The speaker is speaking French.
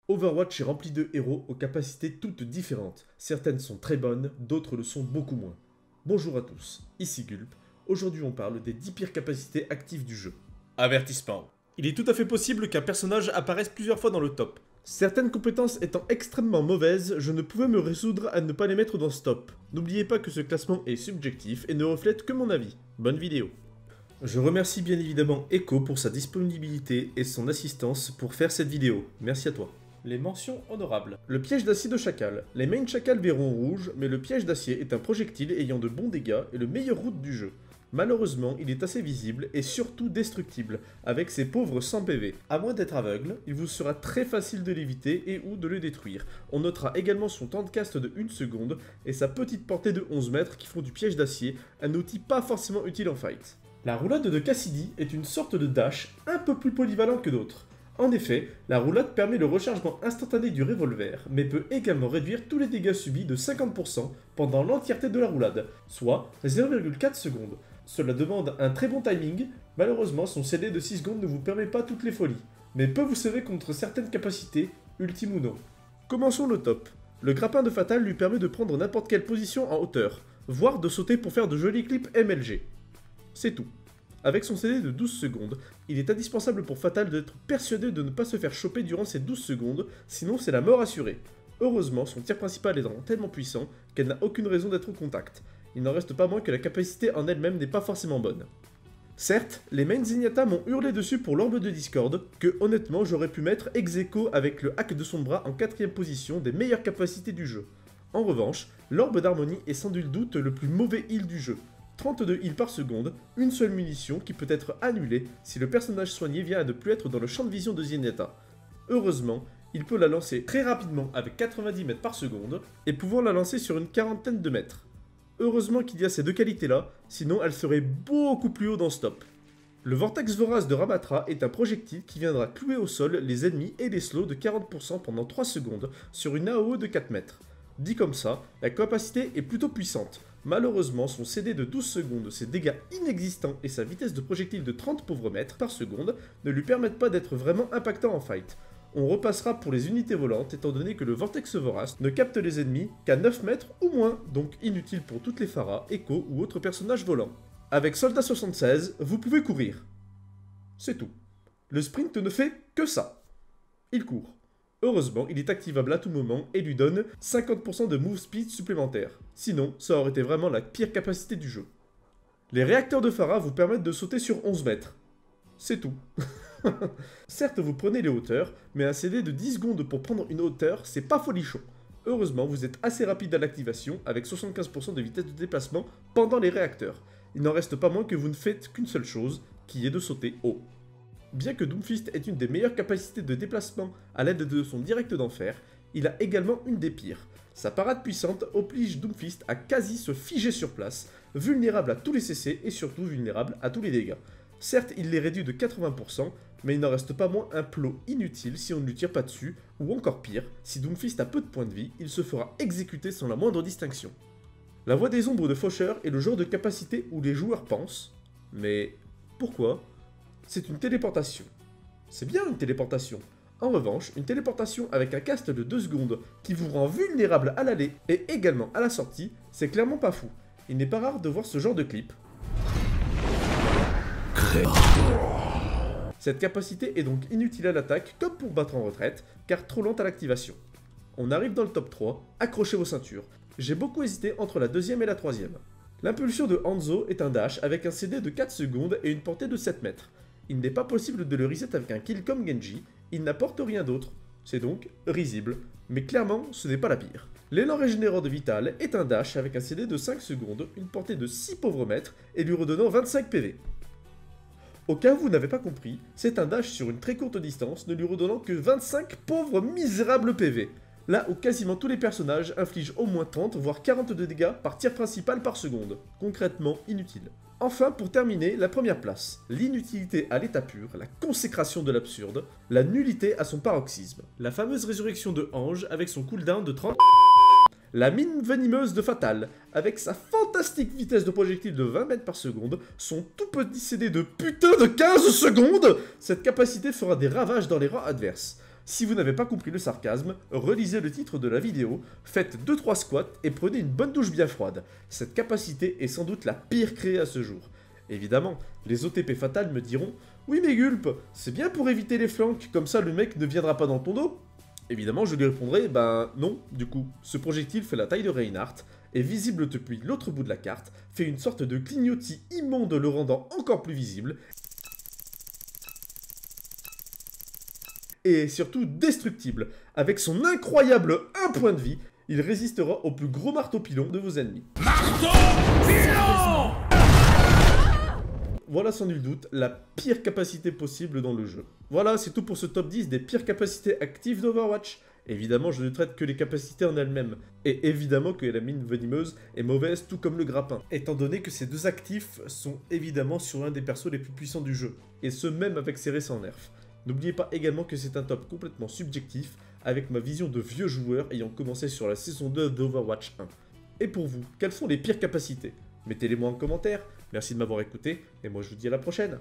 Overwatch est rempli de héros aux capacités toutes différentes. Certaines sont très bonnes, d'autres le sont beaucoup moins. Bonjour à tous, ici Gulp. Aujourd'hui on parle des 10 pires capacités actives du jeu. Avertissement. Il est tout à fait possible qu'un personnage apparaisse plusieurs fois dans le top. Certaines compétences étant extrêmement mauvaises, je ne pouvais me résoudre à ne pas les mettre dans ce top. N'oubliez pas que ce classement est subjectif et ne reflète que mon avis. Bonne vidéo. Je remercie bien évidemment Echo pour sa disponibilité et son assistance pour faire cette vidéo. Merci à toi. Les mentions honorables. Le piège d'acier de chacal. Les mains chacal verront rouge, mais le piège d'acier est un projectile ayant de bons dégâts et le meilleur route du jeu. Malheureusement, il est assez visible et surtout destructible, avec ses pauvres 100 PV. À moins d'être aveugle, il vous sera très facile de l'éviter et ou de le détruire. On notera également son temps de cast de 1 seconde et sa petite portée de 11 mètres qui font du piège d'acier, un outil pas forcément utile en fight. La roulade de Cassidy est une sorte de dash un peu plus polyvalent que d'autres. En effet, la roulade permet le rechargement instantané du revolver, mais peut également réduire tous les dégâts subis de 50% pendant l'entièreté de la roulade, soit 0,4 secondes. Cela demande un très bon timing, malheureusement son CD de 6 secondes ne vous permet pas toutes les folies, mais peut vous sauver contre certaines capacités, ultime ou non. Commençons le top. Le grappin de Fatal lui permet de prendre n'importe quelle position en hauteur, voire de sauter pour faire de jolis clips MLG. C'est tout. Avec son CD de 12 secondes, il est indispensable pour Fatal d'être persuadé de ne pas se faire choper durant ces 12 secondes, sinon c'est la mort assurée. Heureusement, son tir principal est tellement puissant qu'elle n'a aucune raison d'être au contact. Il n'en reste pas moins que la capacité en elle-même n'est pas forcément bonne. Certes, les mains Zenyatta m'ont hurlé dessus pour l'orbe de Discord, que honnêtement j'aurais pu mettre ex-aequo avec le hack de son bras en 4ème position des meilleures capacités du jeu. En revanche, l'orbe d'harmonie est sans nul doute le plus mauvais heal du jeu. 32 heals par seconde, une seule munition qui peut être annulée si le personnage soigné vient à ne plus être dans le champ de vision de Zenyatta. Heureusement, il peut la lancer très rapidement avec 90 mètres par seconde et pouvant la lancer sur une quarantaine de mètres. Heureusement qu'il y a ces deux qualités-là, sinon elle serait beaucoup plus haut dans ce top. Le vortex vorace de Ramatra est un projectile qui viendra clouer au sol les ennemis et les slows de 40% pendant 3 secondes sur une AOE de 4 mètres. Dit comme ça, la capacité est plutôt puissante. Malheureusement, son CD de 12 secondes, ses dégâts inexistants et sa vitesse de projectile de 30 pauvres mètres par seconde ne lui permettent pas d'être vraiment impactant en fight. On repassera pour les unités volantes étant donné que le vortex vorace ne capte les ennemis qu'à 9 mètres ou moins, donc inutile pour toutes les Pharah, Echo ou autres personnages volants. Avec Soldat 76, vous pouvez courir. C'est tout. Le sprint ne fait que ça. Il court. Heureusement, il est activable à tout moment et lui donne 50% de move speed supplémentaire. Sinon, ça aurait été vraiment la pire capacité du jeu. Les réacteurs de Pharah vous permettent de sauter sur 11 mètres. C'est tout. Certes, vous prenez les hauteurs, mais un CD de 10 secondes pour prendre une hauteur, c'est pas folichon. Heureusement, vous êtes assez rapide à l'activation, avec 75% de vitesse de déplacement pendant les réacteurs. Il n'en reste pas moins que vous ne faites qu'une seule chose, qui est de sauter haut. Bien que Doomfist ait une des meilleures capacités de déplacement à l'aide de son direct d'enfer, il a également une des pires. Sa parade puissante oblige Doomfist à quasi se figer sur place, vulnérable à tous les CC et surtout vulnérable à tous les dégâts. Certes, il les réduit de 80%, mais il n'en reste pas moins un plot inutile si on ne lui tire pas dessus, ou encore pire, si Doomfist a peu de points de vie, il se fera exécuter sans la moindre distinction. La voix des ombres de Faucheur est le genre de capacité où les joueurs pensent, mais pourquoi ? C'est une téléportation. C'est bien une téléportation. En revanche, une téléportation avec un cast de 2 secondes qui vous rend vulnérable à l'aller et également à la sortie, c'est clairement pas fou. Il n'est pas rare de voir ce genre de clip. Cette capacité est donc inutile à l'attaque comme pour battre en retraite, car trop lente à l'activation. On arrive dans le top 3, accrochez vos ceintures. J'ai beaucoup hésité entre la deuxième et la troisième. L'impulsion de Hanzo est un dash avec un CD de 4 secondes et une portée de 7 mètres. Il n'est pas possible de le reset avec un kill comme Genji, il n'apporte rien d'autre, c'est donc risible, mais clairement ce n'est pas la pire. L'élan régénérant de Vital est un dash avec un CD de 5 secondes, une portée de 6 pauvres mètres et lui redonnant 25 PV. Au cas où vous n'avez pas compris, c'est un dash sur une très courte distance ne lui redonnant que 25 pauvres misérables PV. Là où quasiment tous les personnages infligent au moins 30 voire 40 de dégâts par tir principal par seconde. Concrètement inutile. Enfin, pour terminer, la première place. L'inutilité à l'état pur, la consécration de l'absurde, la nullité à son paroxysme. La fameuse résurrection de Ange avec son cooldown de 30... La mine venimeuse de Fatal, avec sa fantastique vitesse de projectile de 20 mètres par seconde, son tout petit CD de putain de 15 secondes, cette capacité fera des ravages dans les rangs adverses. Si vous n'avez pas compris le sarcasme, relisez le titre de la vidéo, faites 2-3 squats et prenez une bonne douche bien froide. Cette capacité est sans doute la pire créée à ce jour. Évidemment, les OTP fatales me diront « Oui mais Gulp, c'est bien pour éviter les flanks, comme ça le mec ne viendra pas dans ton dos ». Évidemment, je lui répondrai « Ben non, du coup, ce projectile fait la taille de Reinhardt, est visible depuis l'autre bout de la carte, fait une sorte de clignotis immonde le rendant encore plus visible, et surtout destructible. Avec son incroyable 1 point de vie, il résistera au plus gros marteau pilon de vos ennemis. Marteau pilon! Voilà sans nul doute la pire capacité possible dans le jeu. Voilà, c'est tout pour ce top 10 des pires capacités actives d'Overwatch. Évidemment, je ne traite que les capacités en elles-mêmes. Et évidemment que la mine venimeuse est mauvaise, tout comme le grappin. Étant donné que ces deux actifs sont évidemment sur un des persos les plus puissants du jeu. Et ce même avec ses récents nerfs. N'oubliez pas également que c'est un top complètement subjectif, avec ma vision de vieux joueurs ayant commencé sur la saison 2 d'Overwatch 1. Et pour vous, quelles sont les pires capacités? Mettez-les moi en commentaire, merci de m'avoir écouté, et moi je vous dis à la prochaine.